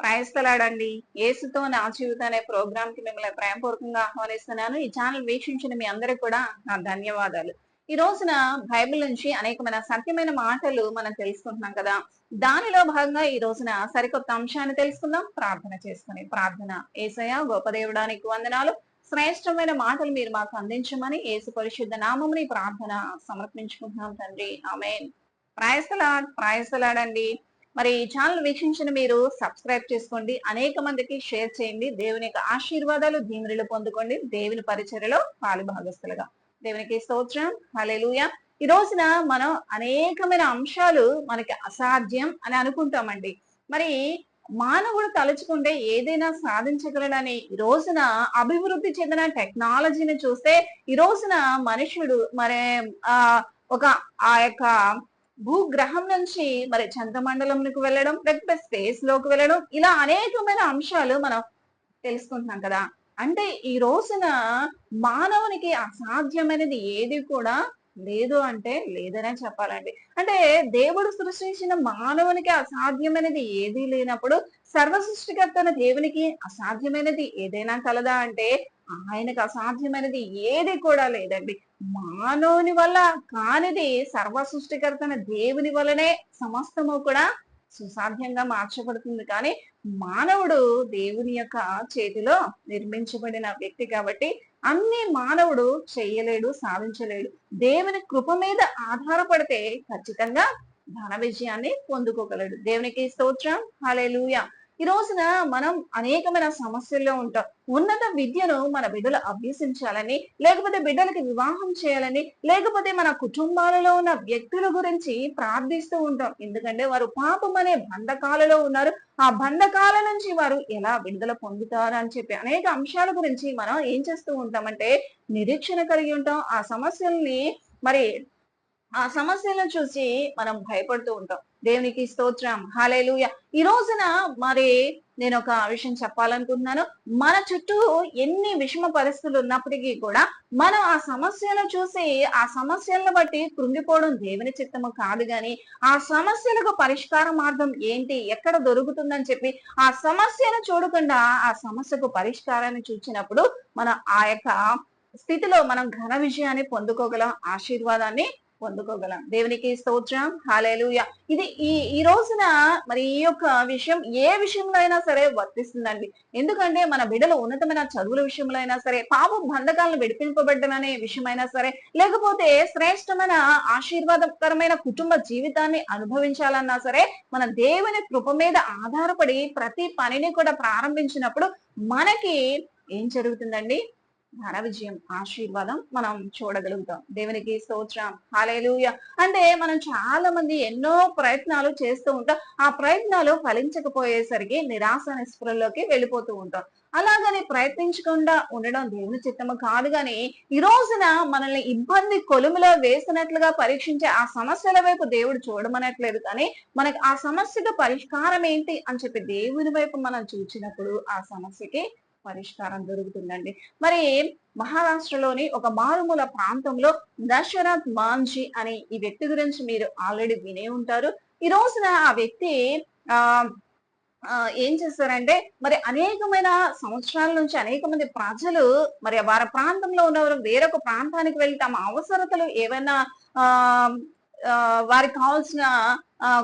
ప్రయస్తలాడండి. యేసుతో నా జీవితం అనే ప్రోగ్రామ్ కి మిమ్మల్ని ప్రేమపూర్వకంగా ఆహ్వానిస్తున్నాను. ఈ ఛానల్ వీక్షించిన మీ అందరికి కూడా నా ధన్యవాదాలు. ఈ రోజున బైబిల్ నుంచి అనేకమైన సత్యమైన మాటలు మనం తెలుసుకుంటున్నాం కదా! దానిలో భాగంగా ఈ రోజున సరికొత్త అంశాన్ని తెలుసుకుందాం. ప్రార్థన చేసుకుని ప్రార్థన. యేసయ్య గొప్ప దేవుడా నీకు వందనాలు. శ్రేష్టమైన మాటలు మీరు మాకు అందించమని యేసు పరిశుద్ధ నామమున ఈ ప్రార్థన సమర్పించుకుంటున్నాం తండ్రి. ఆమేన్. ప్రయస్తలాడండి. మరి ఈ ఛానల్ వీక్షించిన మీరు సబ్స్క్రైబ్ చేసుకోండి, అనేక మందికి షేర్ చేయండి. దేవుని యొక్క ఆశీర్వాదాలు దీవెనలు పొందుకోండి. దేవుని పరిచర్యలో పాలుభాగస్తులుగా. దేవునికి స్తోత్రం. హల్లెలూయా. ఈ రోజున మనం అనేకమైన అంశాలు మనకి అసాధ్యం అని అనుకుంటామండి. మరి మానవుడు తలుచుకుంటే ఏదైనా సాధించగలడని ఈ రోజున అభివృద్ధి చెందిన టెక్నాలజీని చూస్తే ఈ రోజున మనుషుడు మరి ఆ ఒక ఆ యొక్క భూగ్రహం నుంచి మరి చంద్రమండలంలోకి వెళ్ళడం, లేకపోతే స్పేస్ లోకి వెళ్ళడం, ఇలా అనేకమైన అంశాలు మనం తెలుసుకుంటున్నాం కదా! అంటే ఈ రోజున మానవునికి అసాధ్యమైనది ఏది కూడా లేదు అంటే లేదనే చెప్పాలండి. అంటే దేవుడు సృష్టించిన మానవునికి అసాధ్యమైనది ఏదీ లేనప్పుడు సర్వ సృష్టికర్త దేవునికి అసాధ్యమైనది ఏదైనా కలదా అంటే ఆయనకు అసాధ్యమైనది ఏది కూడా లేదండి. మానవుని వల్ల కానిది సర్వ సృష్టికర్త దేవుని వల్లనే సమస్తము కూడా సుసాధ్యంగా మార్చబడుతుంది. కానీ మానవుడు దేవుని యొక్క చేతిలో నిర్మించబడిన వ్యక్తి కాబట్టి అన్ని మానవుడు చెయ్యలేడు, సాధించలేడు. దేవుని కృప మీద ఆధారపడితే ఖచ్చితంగా ధన విజయాన్ని పొందుకోగలడు. దేవునికి స్తోత్రం. హల్లెలూయా. ఈ రోజున మనం అనేకమైన సమస్యల్లో ఉంటాం. ఉన్నత విద్యను మన బిడ్డలు అభ్యసించాలని, లేకపోతే బిడ్డలకి వివాహం చేయాలని, లేకపోతే మన కుటుంబాలలో ఉన్న వ్యక్తుల గురించి ప్రార్థిస్తూ ఉంటాం. ఎందుకంటే వారు పాపం అనే బంధకాలలో ఉన్నారు. ఆ బంధకాల నుంచి వారు ఎలా విడుదల పొందుతారు అని చెప్పి అనేక అంశాల గురించి మనం ఏం చేస్తూ ఉంటామంటే నిరీక్షణ కలిగి ఉంటాం. ఆ సమస్యలను చూసి మనం భయపడుతూ ఉంటాం. దేవునికి స్తోత్రం. హల్లెలూయా. ఈ రోజున మరి నేను ఒక విషయం చెప్పాలనుకుంటున్నాను. మన చుట్టూ ఎన్ని విషమ పరిస్థితులు ఉన్నప్పటికీ కూడా మనం ఆ సమస్యలను చూసి ఆ సమస్యలను బట్టి కృంగిపోవడం దేవుని చిత్తము కాదు గాని, ఆ సమస్యలకు పరిష్కార మార్గం ఏంటి, ఎక్కడ దొరుకుతుందని చెప్పి ఆ సమస్యను చూడకుండా ఆ సమస్యకు పరిష్కారాన్ని చూచినప్పుడు మనం ఆ యొక్క స్థితిలో మనం ఘన విజయాన్ని పొందుకోగలం, ఆశీర్వాదాన్ని పొందుకోగలం. దేవునికి స్తోత్రం. హల్లెలూయా. ఇది ఈ ఈ రోజున మరి ఈ యొక్క విషయం ఏ విషయంలో అయినా సరే వర్తిస్తుందండి. ఎందుకంటే మన బిడ్డలు ఉన్నతమైన చదువుల విషయంలో అయినా సరే, పాపం బంధకాలను విడిపింపబడ్డం అనే విషయమైనా సరే, లేకపోతే శ్రేష్టమైన ఆశీర్వాదకరమైన కుటుంబ జీవితాన్ని అనుభవించాలన్నా సరే, మన దేవుని కృప మీద ఆధారపడి ప్రతి పనిని కూడా ప్రారంభించినప్పుడు మనకి ఏం జరుగుతుందండి? ధన విజయం, ఆశీర్వాదం మనం చూడగలుగుతాం. దేవునికి స్తోత్రం. హల్లెలూయా. అంటే మనం చాలా మంది ఎన్నో ప్రయత్నాలు చేస్తూ ఉంటాం. ఆ ప్రయత్నాలు ఫలించకపోయేసరికి నిరాశ నిస్పృహలోకి వెళ్ళిపోతూ ఉంటాం. అలాగని ప్రయత్నించకుండా ఉండడం దేవుని చిత్తము కాదు గాని, ఈ రోజున మనల్ని ఇబ్బంది కొలుములో వేసినట్లుగా పరీక్షించే ఆ సమస్యల వైపు దేవుడు చూడమనట్లేదు కానీ, మనకి ఆ సమస్యకు పరిష్కారం ఏంటి అని చెప్పి దేవుని వైపు మనం చూచినప్పుడు ఆ సమస్యకి పరిష్కారం దొరుకుతుందండి. మరి మహారాష్ట్రలోని ఒక మారుమూల ప్రాంతంలో దశరథ్ మాంఝీ అనే ఈ వ్యక్తి గురించి మీరు ఆల్రెడీ వినే ఉంటారు. ఈ రోజున ఆ వ్యక్తి ఆ ఏం చేశారంటే మరి అనేకమైన సంవత్సరాల నుంచి అనేక మంది ప్రజలు మరి వారి ప్రాంతంలో ఉన్నవారు వేరొక ప్రాంతానికి వెళ్ళి తమ అవసరతలు ఏవైనా ఆ వారికి కావాల్సిన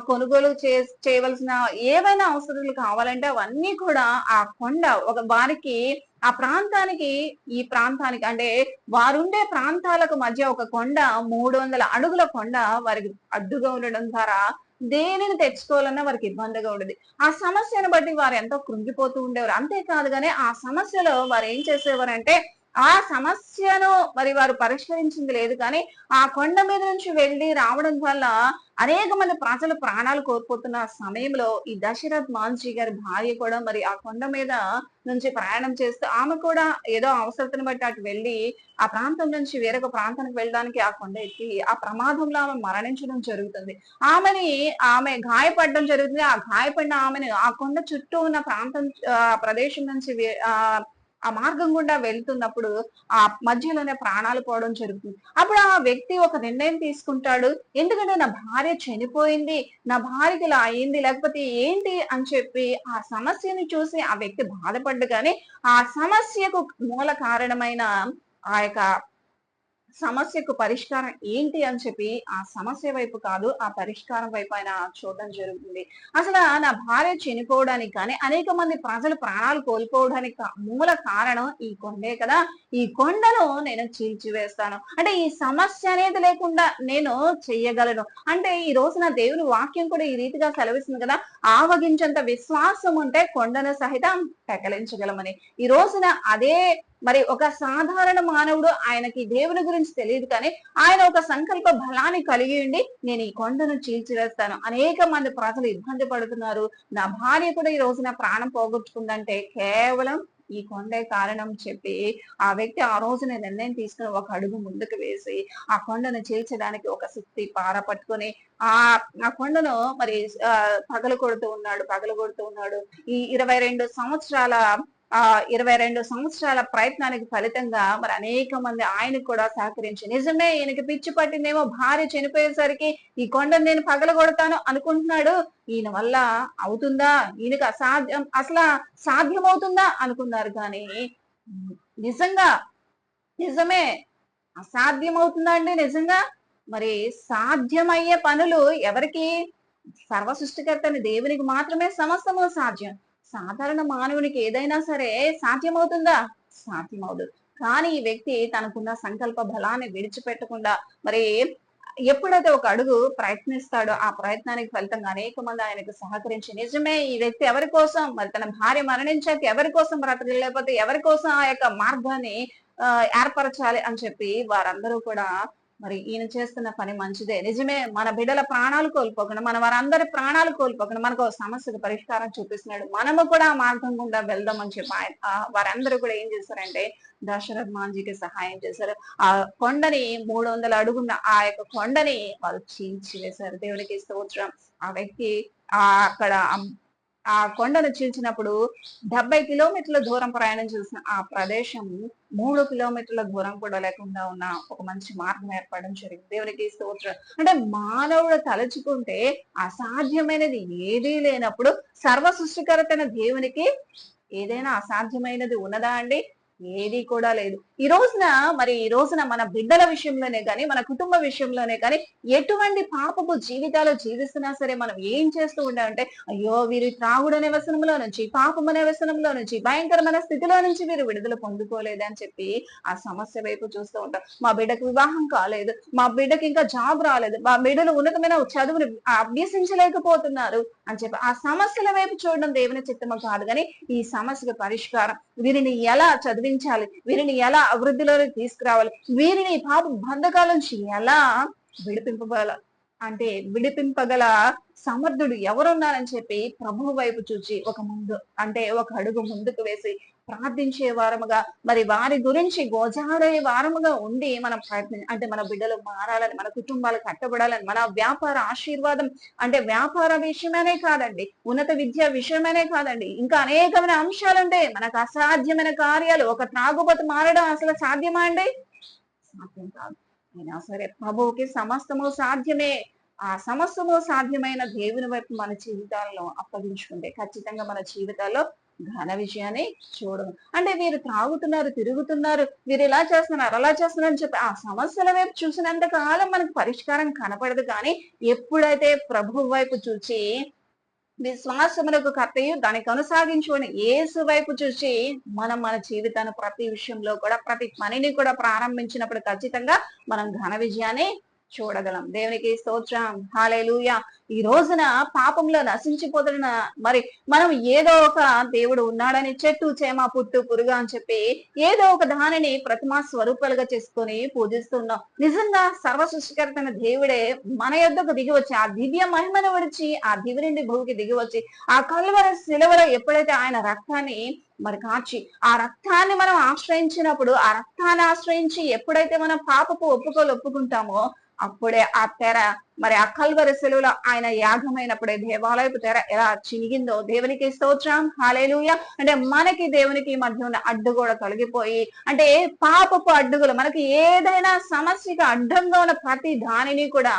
కొనుగోలు చేయవలసిన ఏవైనా అవసరాలు కావాలంటే అవన్నీ కూడా ఆ కొండ వారికి ఆ ప్రాంతానికి ఈ ప్రాంతానికి అంటే వారుండే ప్రాంతాలకు మధ్య ఒక కొండ 300 అడుగుల కొండ వారికి అడ్డుగా ఉండడం ద్వారా దేనిని తెచ్చుకోవాలన్నా వారికి ఇబ్బందిగా ఉండేది. ఆ సమస్యను బట్టి వారు ఎంతో కృంగిపోతూ ఉండేవారు. అంతేకాదు గాని ఆ సమస్యలో వారు ఏం చేసేవారంటే ఆ సమస్యను మరి వారు పరిష్కరించింది లేదు కానీ ఆ కొండ మీద నుంచి వెళ్ళి రావడం వల్ల అనేక మంది ప్రజలు ప్రాణాలు కోల్పోతున్న సమయంలో ఈ దశరథ్ మాంఝీ గారి భార్య కూడా మరి ఆ కొండ మీద నుంచి ప్రయాణం చేస్తూ ఆమె కూడా ఏదో అవసరతను బట్టి అటు వెళ్ళి ఆ ప్రాంతం నుంచి వేరొక ప్రాంతానికి వెళ్ళడానికి ఆ కొండ ఎక్కి ఆ ప్రమాదంలో ఆమె మరణించడం జరుగుతుంది. ఆమె గాయపడడం జరుగుతుంది. ఆ గాయపడిన ఆమెను ఆ కొండ చుట్టూ ఉన్న ప్రదేశం నుంచి ఆ మార్గం గుండా వెళ్తున్నప్పుడు ఆ మధ్యలోనే ప్రాణాలు పోవడం జరుగుతుంది. అప్పుడు ఆ వ్యక్తి ఒక నిర్ణయం తీసుకుంటాడు. ఎందుకంటే నా భార్య చనిపోయింది. నా భార్యకి ఇలా అయింది. లేకపోతే ఏంటి అని చెప్పి ఆ సమస్యని చూసి ఆ వ్యక్తి బాధపడ్డు గాని, ఆ సమస్యకు మూల కారణమైన ఆ యొక్క సమస్యకు పరిష్కారం ఏంటి అని చెప్పి ఆ సమస్య వైపు కాదు, ఆ పరిష్కారం వైపు ఆయన చూడడం జరుగుతుంది. అసలు నా భార్య చనిపోవడానికి కానీ, అనేక మంది ప్రజలు ప్రాణాలు కోల్పోవడానికి మూల కారణం ఈ కొండే కదా! ఈ కొండను నేను చీల్చివేస్తాను. అంటే ఈ సమస్య అనేది లేకుండా నేను చెయ్యగలను. అంటే ఈ రోజున దేవుని వాక్యం కూడా ఈ రీతిగా సెలవిస్తుంది కదా! ఆవగించంత విశ్వాసం ఉంటే కొండను సహితం పెకలించగలమని. ఈ రోజున అదే మరి ఒక సాధారణ మానవుడు, ఆయనకి దేవుని గురించి తెలియదు కానీ ఆయన ఒక సంకల్ప బలాన్ని కలిగి ఉండి నేను ఈ కొండను చీల్చివేస్తాను. అనేక మంది ప్రజలు ఇబ్బంది పడుతున్నారు. నా భార్య కూడా ఈ రోజున ప్రాణం పోగొట్టుకుందంటే కేవలం ఈ కొండే కారణం చెప్పి ఆ వ్యక్తి ఆ రోజున నిర్ణయం తీసుకుని ఒక అడుగు ముందుకు వేసి ఆ కొండను చీల్చడానికి ఒక సుత్తి పార పట్టుకొని ఆ ఆ కొండను మరి పగలు కొడుతూ ఉన్నాడు. ఈ 22 సంవత్సరాల 22 సంవత్సరాల ప్రయత్నానికి ఫలితంగా మరి అనేక మంది ఆయనకు కూడా సహకరించి, నిజమే ఈయనకి పిచ్చి పట్టిందేమో, భార్య చనిపోయేసరికి ఈ కొండను నేను పగలగొడతాను అనుకుంటున్నాడు. ఈయన వల్ల అవుతుందా? ఈయనకి అసాధ్యం, అసలు సాధ్యమవుతుందా అనుకున్నారు కానీ నిజంగా నిజమే. అసాధ్యమవుతుందా అండి నిజంగా? మరి సాధ్యమయ్యే పనులు ఎవరికి? సర్వ సృష్టికర్తని దేవునికి మాత్రమే సమస్తము సాధ్యం. సాధారణ మానవునికి ఏదైనా సరే సాధ్యమవుతుందా? సాధ్యమవదు. కానీ ఈ వ్యక్తి తనకున్న సంకల్ప బలాన్ని విడిచిపెట్టకుండా మరి ఎప్పుడైతే ఒక అడుగు ప్రయత్నిస్తాడో ఆ ప్రయత్నానికి ఫలితంగా అనేక మంది ఆయనకు సహకరించి, నిజమే ఈ వ్యక్తి ఎవరి కోసం, మరి తన భార్య మరణించాక ఎవరి కోసం బ్రతకాలి, లేకపోతే ఎవరి కోసం ఆ యొక్క మార్గాన్ని ఏర్పరచాలి అని చెప్పి వారందరూ కూడా మరి ఈయన చేస్తున్న పని మంచిదే. నిజమే, మన బిడ్డల ప్రాణాలు కోల్పోకుండా, మన వారందరి ప్రాణాలు కోల్పోకుండా మనకు ఒక సమస్యకు పరిష్కారం చూపిస్తున్నాడు. మనము కూడా ఆ మార్గం గుండా వెళ్దాం అని చెప్పి ఆయన వారందరూ కూడా ఏం చేశారంటే దశరథ్ మాంజీకి సహాయం చేశారు. ఆ కొండని 300 అడుగున్న ఆ యొక్క కొండని వాళ్ళు చీల్చి వేశారు. దేవునికి స్తోత్రం. ఆ వ్యక్తి అక్కడ ఆ కొండను చీల్చినప్పుడు 70 కిలోమీటర్ల దూరం ప్రయాణం చేసిన ఆ ప్రదేశం 3 కిలోమీటర్ల దూరం కూడా లేకుండా ఉన్న ఒక మంచి మార్గం ఏర్పడడం జరిగింది. దేవునికి స్తోత్రం. అంటే మానవుడు తలుచుకుంటే అసాధ్యమైనది ఏదీ లేనప్పుడు సర్వ సృష్టికర్తైన దేవునికి ఏదైనా అసాధ్యమైనది ఉన్నదా అండి? ఏది కూడా లేదు. ఈ రోజున మన బిడ్డల విషయంలోనే గాని, మన కుటుంబ విషయంలోనే కానీ ఎటువంటి పాపపు జీవితాలు జీవిస్తున్నా సరే మనం ఏం చేస్తూ ఉంటామంటే, అయ్యో వీరు త్రాగుడనే వ్యసనంలో నుంచి, పాపమనే వ్యసనంలో నుంచి, భయంకరమైన స్థితిలో నుంచి వీరు విడుదల పొందుకోలేదు అని చెప్పి ఆ సమస్య వైపు చూస్తూ ఉంటాం. మా బిడ్డకు వివాహం కాలేదు, మా బిడ్డకి ఇంకా జాబ్ రాలేదు, మా బిడ్డలు ఉన్నతమైన చదువుని అభ్యసించలేకపోతున్నారు అని చెప్పి ఆ సమస్యల వైపు చూడడం దేవుని చిత్తము కాదు కానీ ఈ సమస్యకు పరిష్కారం, వీరిని ఎలా చదివించాలి, వీరిని ఎలా అభివృద్ధిలోకి తీసుకురావాలి, వీరిని పాప బంధకాల నుంచి ఎలా విడిపింపగల విడిపింపగల సమర్థుడు ఎవరున్నారని చెప్పి ప్రభువు వైపు చూచి ఒక అడుగు ముందుకు వేసి ప్రార్థించే వారముగా, మరి వారి గురించి గోజాడే వారముగా ఉండి మనం మన బిడ్డలు మారాలని, మన కుటుంబాలు కట్టబడాలని, మన వ్యాపార ఆశీర్వాదం వ్యాపార విషయమనే కాదండి, ఉన్నత విద్య విషయమనే కాదండి, ఇంకా అనేకమైన అంశాలుంటే మనకు అసాధ్యమైన కార్యాలు. ఒక త్రాగుబోతు మారడం అసలు సాధ్యమా అండి? సాధ్యం కాదు. అయినా సరే ప్రభువుకి సమస్తము సాధ్యమే. ఆ సమస్తము సాధ్యమైన దేవుని వైపు మన జీవితాలను అప్పగించుకుంటే ఖచ్చితంగా మన జీవితాల్లో ఘన విజయాన్ని చూడము. వీరు త్రాగుతున్నారు, తిరుగుతున్నారు, వీరు ఇలా చేస్తున్నారు, అలా చేస్తున్నారు అని చెప్పి ఆ సమస్యల వైపు చూసినంత కాలం మనకు పరిష్కారం కనపడదు. కానీ ఎప్పుడైతే ప్రభు వైపు చూచి విశ్వాసమునకు కర్తయు దాన్ని కొనసాగించుకొని యేసు వైపు చూసి మన జీవితాన్ని ప్రతి విషయంలో కూడా, ప్రతి పనిని కూడా ప్రారంభించినప్పుడు ఖచ్చితంగా మనం ఘన విజయాన్ని చూడగలం. దేవునికి స్తోత్రం. హల్లెలూయా. ఈ రోజున పాపంలో నశించిపోతున్న మరి మనం ఏదో ఒక దేవుడు ఉన్నాడని, చెట్టు చేమ పుట్టు పురుగు అని చెప్పి ఏదో ఒక దానిని ప్రతిమా స్వరూపాలుగా చేసుకొని పూజిస్తున్నాం. నిజంగా సర్వ సృష్టికర్తైన దేవుడే మన యొద్దకు దిగి వచ్చి ఆ దివ్య మహిమను విడిచి ఆ దివి నుండి భూమికి దిగి వచ్చి ఆ కల్వరి శిలువలో ఎప్పుడైతే ఆయన రక్తాన్ని మరి కాచి ఆ రక్తాన్ని మనం ఆశ్రయించినప్పుడు, ఆ రక్తాన్ని ఆశ్రయించి ఎప్పుడైతే మనం పాపపు ఒప్పుకుంటామో అప్పుడే ఆ తెర, మరి ఆ కల్వరి సెలువులో ఆయన యాగమైనప్పుడే దేవాలయపు తెర ఎలా చినిగిందో దేవునికి స్తోత్రం. హల్లెలూయా. అంటే మనకి దేవునికి మధ్య ఉన్న అడ్డుగోడ తొలగిపోయి, అంటే పాపపు అడ్డుగులు మనకి ఏదైనా సమస్యకి అడ్డంగా ఉన్న ప్రతి దానిని కూడా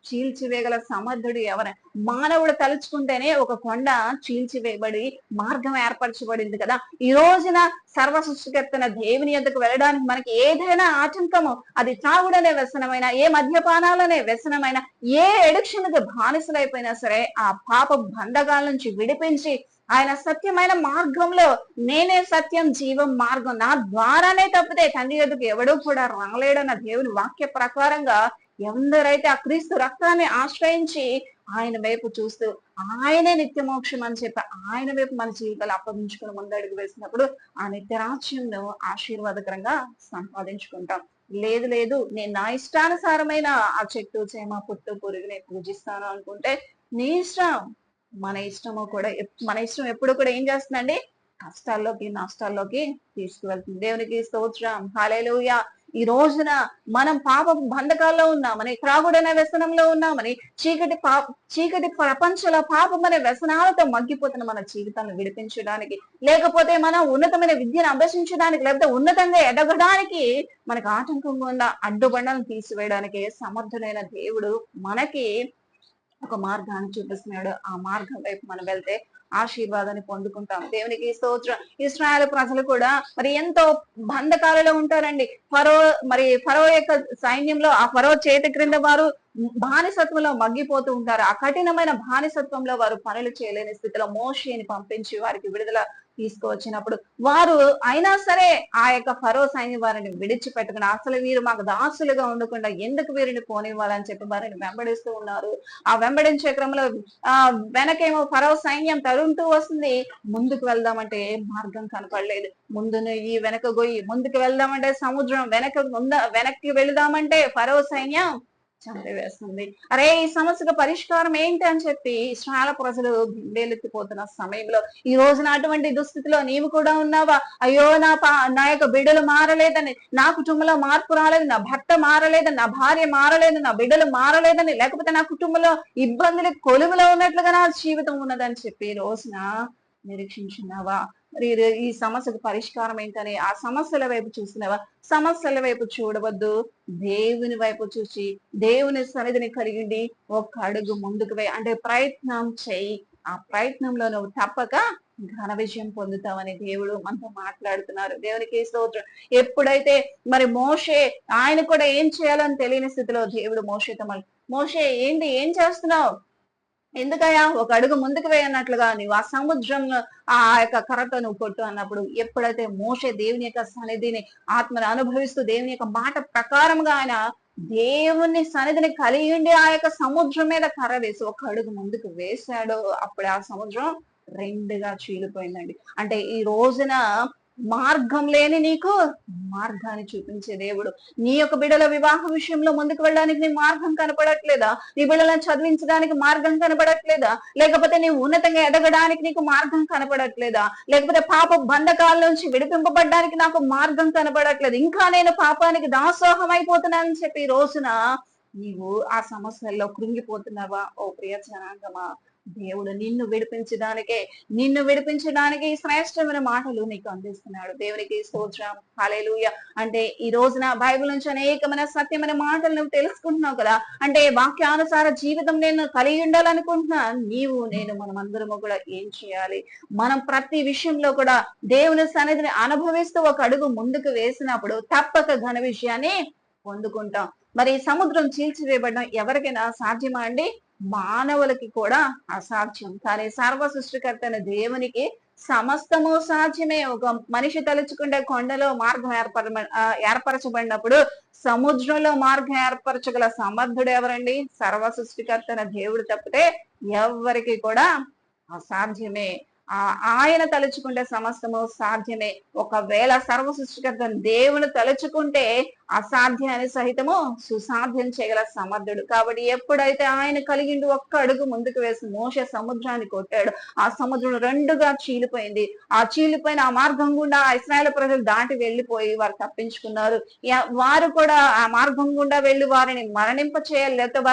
చీల్చివేయగల సమర్థుడు ఎవరు? మానవుడు తలుచుకుంటేనే ఒక కొండ చీల్చివేయబడి మార్గం ఏర్పరచబడింది కదా. ఈ రోజున సర్వ సృష్టికర్తన దేవుని యొద్దకు వెళ్ళడానికి మనకి ఏదైనా ఆటంకము, అది తాగుడనే వ్యసనమైన, ఏ మద్యపానాలనే వ్యసనమైన, ఏ ఎడిక్షన్కి బానిసలైపోయినా సరే ఆ పాప బంధకాల నుంచి విడిపించి ఆయన సత్యమైన మార్గంలో, నేనే సత్యం జీవం మార్గం, నా ద్వారానే తప్పితే తండ్రి యొద్దకు ఎవడూ కూడా రాలేడన్న దేవుని వాక్య ప్రకారంగా ఎందరైతే ఆ క్రీస్తు రక్తాన్ని ఆశ్రయించి ఆయన వైపు చూస్తూ ఆయనే నిత్య మోక్షం అని చెప్పి ఆయన వైపు మన జీవితాలు అప్పగించుకుని ముందడుగు వేసినప్పుడు ఆ నిత్య రాజ్యంలో ఆశీర్వాదకరంగా సంపాదించుకుంటాం. లేదు లేదు, నేను నా ఇష్టానుసారమైన ఆ చెట్టు చేమ పుట్టు పురుగుని పూజిస్తాను అనుకుంటే నీ ఇష్టం. మన ఇష్టము కూడా మన ఇష్టం ఎప్పుడు కూడా ఏం చేస్తుందండి? కష్టాల్లోకి నష్టాల్లోకి తీసుకువెళ్తుంది. దేవునికి స్తోత్రం. హల్లెలూయా. ఈ రోజున మనం పాప బంధకాల్లో ఉన్నామని, త్రాగుడనే వ్యసనంలో ఉన్నామని, చీకటి ప్రపంచంలో పాపం అనే వ్యసనాలతో మగ్గిపోతున్న మన జీవితాలను విడిపించడానికి, లేకపోతే మనం ఉన్నతమైన విద్యను అభ్యసించడానికి, లేకపోతే ఉన్నతంగా ఎదగడానికి మనకు ఆటంకంగా ఉన్న అడ్డుబండలను తీసివేయడానికి సమర్థుడైన దేవుడు మనకి ఒక మార్గాన్ని చూపిస్తున్నాడు. ఆ మార్గం వైపు మనం వెళ్తే ఆశీర్వాదాన్ని పొందుకుంటాం. దేవునికి స్తోత్రం. ఇశ్రాయేల్ ప్రజలు కూడా మరి ఎంతో బంధకాలలో ఉంటారండి. ఫరో యొక్క సైన్యంలో ఆ ఫరో చేతి క్రింద వారు బానిసత్వంలో మగ్గిపోతూ ఉంటారు. ఆ కఠినమైన బానిసత్వంలో వారు పనులు చేయలేని స్థితిలో మోషేని పంపించి వారికి విడుదల తీసుకువచ్చినప్పుడు వారు అయినా సరే ఆ యొక్క ఫరో సైన్యం వారిని విడిచిపెట్టకుండా, అసలు వీరు మాకు దాసులుగా ఉండకుండా ఎందుకు వీరిని పోనివ్వాలని చెప్పి వారిని వెంబడిస్తూ ఉన్నారు. ఆ వెంబడించే క్రమంలో వెనకేమో ఫరో సైన్యం తరుముతూ వస్తుంది. ముందుకు వెళ్దామంటే మార్గం కనపడలేదు. ముందును ఈ వెనక గొయ్యి, ముందుకు వెళ్దామంటే సముద్రం, వెనక్కి వెళదామంటే ఫరో సైన్యం చంపివేస్తుంది. అరే, ఈ సమస్యకు పరిష్కారం ఏంటి అని చెప్పి ఇశ్రాయేలు ప్రజలు బింబేలెత్తిపోతున్న సమయంలో ఈ రోజున అటువంటి దుస్థితిలో నీవు కూడా ఉన్నావా? అయ్యో, నా యొక్క బిడ్డలు మారలేదని, నా కుటుంబంలో మార్పు రాలేదు, నా భర్త మారలేదని, నా భార్య మారలేదు, నా బిడ్డలు మారలేదని, లేకపోతే నా కుటుంబంలో ఇబ్బందులు కొలువులో ఉన్నట్లుగా నా జీవితం ఉన్నదని చెప్పి ఈ రోజున నిరీక్షించున్నావా? మరి ఈ సమస్యకు పరిష్కారం ఏంటని ఆ సమస్యల వైపు చూసినావా? సమస్యల వైపు చూడవద్దు, దేవుని వైపు చూసి దేవుని సన్నిధిని కలిగిండి ఒక అడుగు ముందుకు అంటే ప్రయత్నం చేయి. ఆ ప్రయత్నంలో నువ్వు తప్పక ఘన విజయం పొందుతావని దేవుడు మనతో మాట్లాడుతున్నారు. దేవునికి స్తోత్రం. ఎప్పుడైతే మరి మోషే, ఆయన కూడా ఏం చేయాలని తెలియని స్థితిలో దేవుడు మోషేతో మోషే ఏంటి, ఏం చేస్తున్నావు? ఎందుకయ్యా ఒక అడుగు ముందుకు వేయన్నట్లుగా నువ్వు ఆ సముద్రంలో ఆ యొక్క కర్రతో నువ్వు కొట్టు అన్నప్పుడు, ఎప్పుడైతే మోషే దేవుని యొక్క సన్నిధిని ఆత్మను అనుభవిస్తూ దేవుని యొక్క మాట ప్రకారంగా ఆయన దేవుని సన్నిధిని కలిగి ఉండి ఆ యొక్క సముద్రం మీద కర్ర వేసి ఒక అడుగు ముందుకు వేశాడో అప్పుడు ఆ సముద్రం రెండుగా చీలిపోయిందండి. అంటే ఈ రోజున మార్గం లేని నీకు మార్గాన్ని చూపించే దేవుడు. నీ యొక్క బిడ్డల వివాహ విషయంలో ముందుకు వెళ్ళడానికి నీ మార్గం కనపడట్లేదా? నీ బిడ్డలను చదివించడానికి మార్గం కనపడట్లేదా? లేకపోతే నీవు ఉన్నతంగా ఎదగడానికి నీకు మార్గం కనపడట్లేదా? లేకపోతే పాప బంధకాల నుంచి విడిపింపబడ్డానికి నాకు మార్గం కనపడట్లేదు, ఇంకా నేను పాపానికి దాసోహం అయిపోతున్నానని చెప్పి ఈ రోజున నీవు ఆ సమస్యల్లో కృంగిపోతున్నావా? ఓ ప్రియ జనాంగమా, దేవుడు నిన్ను విడిపించడానికి శ్రేష్టమైన మాటలు నీకు అందిస్తున్నాడు. దేవునికి స్తోత్రం. హల్లెలూయా. అంటే ఈ రోజున బైబిల్ నుంచి అనేకమైన సత్యమైన మాటలు నువ్వు తెలుసుకుంటున్నావు కదా. అంటే వాక్యానుసార జీవితం నేను కలిగి ఉండాలనుకుంటున్నా నేను మనమందరము కూడా ఏం చేయాలి? మనం ప్రతి విషయంలో కూడా దేవుని సన్నిధిని అనుభవిస్తూ ఒక అడుగు ముందుకు వేసినప్పుడు తప్పక ఘన విషయాన్ని పొందుకుంటాం. మరి సముద్రం చీల్చివేయబడడం ఎవరికైనా సాధ్యమా అండి? మానవులకి కూడా అసాధ్యం. కానీ సర్వ సృష్టికర్త అయిన దేవునికి సమస్తము సాధ్యమే. ఒక మనిషి తలుచుకుంటే కొండలో మార్గం ఏర్పరచబడినప్పుడు సముద్రంలో మార్గం ఏర్పరచగల సమర్థుడు ఎవరండి? సర్వ సృష్టికర్త అయిన దేవుడు తప్పితే ఎవరికి కూడా అసాధ్యమే. ఆయన తలుచుకుంటే సమస్తము సాధ్యమే. ఒకవేళ సర్వ సృష్టికర్త దేవుని తలుచుకుంటే అసాధ్యాన్ని సహితము సుసాధ్యం చేయగల సమర్థుడు. కాబట్టి ఎప్పుడైతే ఆయన కలిగిండి ఒక్క అడుగు ముందుకు వేసి మోషే సముద్రాన్ని కొట్టాడు, ఆ సముద్రం రెండుగా చీలిపోయింది. ఆ చీలిపోయిన ఆ మార్గం గుండా ఇశ్రాయేలు ప్రజలు దాటి వెళ్లిపోయి వారు తప్పించుకున్నారు. వారు కూడా ఆ మార్గం గుండా వెళ్లి వారిని మరణింప చేయాలి, లేకపోతే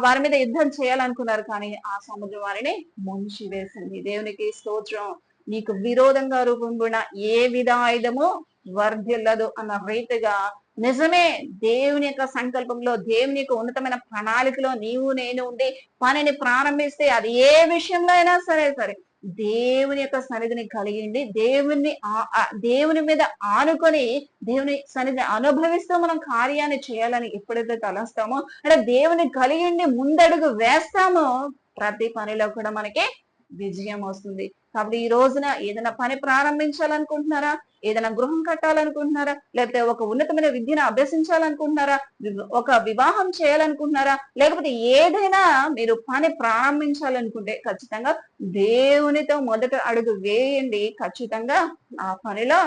వారి మీద యుద్ధం చేయాలనుకున్నారు. కానీ ఆ సముద్రం వారిని ముంచి వేసింది. దేవునికి స్తోత్రం. నీకు విరోధంగా రూపొందిన ఏ విధ ఆయుధము వర్ధిల్లదు అన్న రీతిగా నిజమే, దేవుని యొక్క సంకల్పంలో, దేవుని యొక్క ఉన్నతమైన ప్రణాళికలో నీవు నేను ఉండి పనిని ప్రారంభిస్తే అది ఏ విషయంలో అయినా సరే దేవుని యొక్క సన్నిధిని కలిగిండి దేవుని మీద ఆనుకొని దేవుని సన్నిధిని అనుభవిస్తూ మనం కార్యాన్ని చేయాలని ఎప్పుడైతే తలస్తామో, అంటే దేవుని కలిగిండి ముందడుగు వేస్తామో ప్రతి పనిలో కూడా మనకి విజయం వస్తుంది. కాబట్టి ఈ రోజున ఏదైనా పని ప్రారంభించాలనుకుంటున్నారా, ఏదైనా గృహం కట్టాలనుకుంటున్నారా, లేకపోతే ఒక ఉన్నతమైన విద్యను అభ్యసించాలనుకుంటున్నారా, ఒక వివాహం చేయాలనుకుంటున్నారా, లేకపోతే ఏదైనా మీరు పని ప్రారంభించాలనుకుంటే ఖచ్చితంగా దేవునితో మొదట అడుగు వేయండి. ఖచ్చితంగా ఆ పనిలో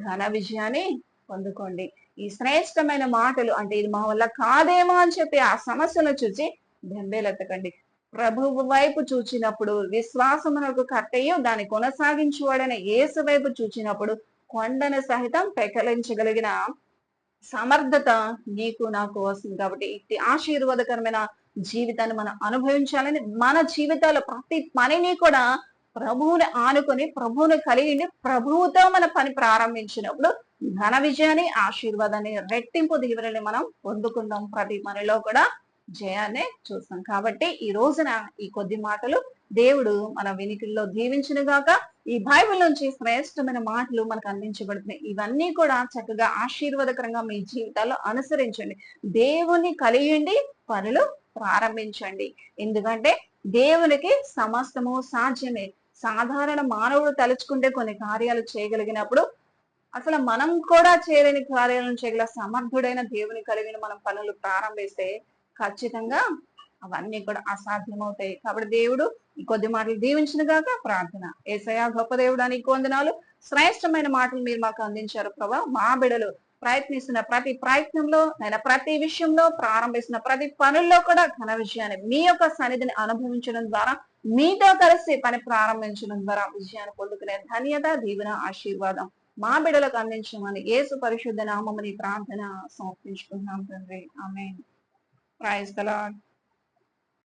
ఘన విజయాన్ని పొందుకోండి. ఈ శ్రేష్టమైన మాటలు అంటే ఇది మా వల్ల కాదేమో అని చెప్పి ఆ సమస్యను చూసి బెంబేలెత్తకండి. ప్రభువు వైపు చూచినప్పుడు, విశ్వాసమునకు కర్తయు దాన్ని కొనసాగించువాడైన యేసు వైపు చూచినప్పుడు కొండను సహితం పెకలించగలిగిన సమర్థత నీకు నాకు వస్తుంది. కాబట్టి ఇది ఆశీర్వాదకరమైన జీవితాన్ని మనం అనుభవించాలని, మన జీవితాల్లో ప్రతి పనిని కూడా ప్రభువుని ఆనుకొని, ప్రభువుని కలిగి ప్రభువుతో మన పని ప్రారంభించినప్పుడు ఘన విజయాన్ని, ఆశీర్వాదాన్ని, రెట్టింపు దీవెనని మనం పొందుకుందాం. ప్రతి పనిలో కూడా జయాన్ని చూస్తాం. కాబట్టి ఈ రోజున ఈ కొద్ది మాటలు దేవుడు మన వినికిల్లో దీవించిన గాక. ఈ బైబిల్ నుంచి శ్రేష్టమైన మాటలు మనకు అందించబడుతున్నాయి. ఇవన్నీ కూడా చక్కగా ఆశీర్వాదకరంగా మీ జీవితాల్లో అనుసరించండి. దేవుని కలిగిండి పనులు ప్రారంభించండి. ఎందుకంటే దేవునికి సమస్తము సాధ్యమే. సాధారణ మానవుడు తలుచుకుంటే కొన్ని కార్యాలు చేయగలిగినప్పుడు అసలు మనం కూడా చేయలేని కార్యాలను చేయగల సమర్థుడైన దేవుని కలిగిన మనం పనులు ప్రారంభిస్తే ఖచ్చితంగా అవన్నీ కూడా అసాధ్యమవుతాయి. కాబట్టి దేవుడు ఈ కొద్ది మాటలు దీవించిన గాక. ప్రార్థన. యేసయ్యా గొప్ప దేవుడా, నీకు వందనాలు. శ్రేష్టమైన మాటలు మీరు మాకు అందించారు ప్రభా. మా బిడ్డలు ప్రయత్నిస్తున్న ప్రతి ప్రయత్నంలో, నేను ప్రతి విషయంలో ప్రారంభిస్తున్న ప్రతి పనుల్లో కూడా ఘన విజయాన్ని, మీ యొక్క సన్నిధిని అనుభవించడం ద్వారా, మీతో కలిసి పని ప్రారంభించడం ద్వారా విజయాన్ని పొందుకునే ధన్యత, దీవెన, ఆశీర్వాదం మా బిడ్డలకు అందించమని యేసు పరిశుద్ధ నామముని ప్రార్థన సమర్పించుకుంటున్నాం తండ్రి. ఆమేన్. Praise the lord.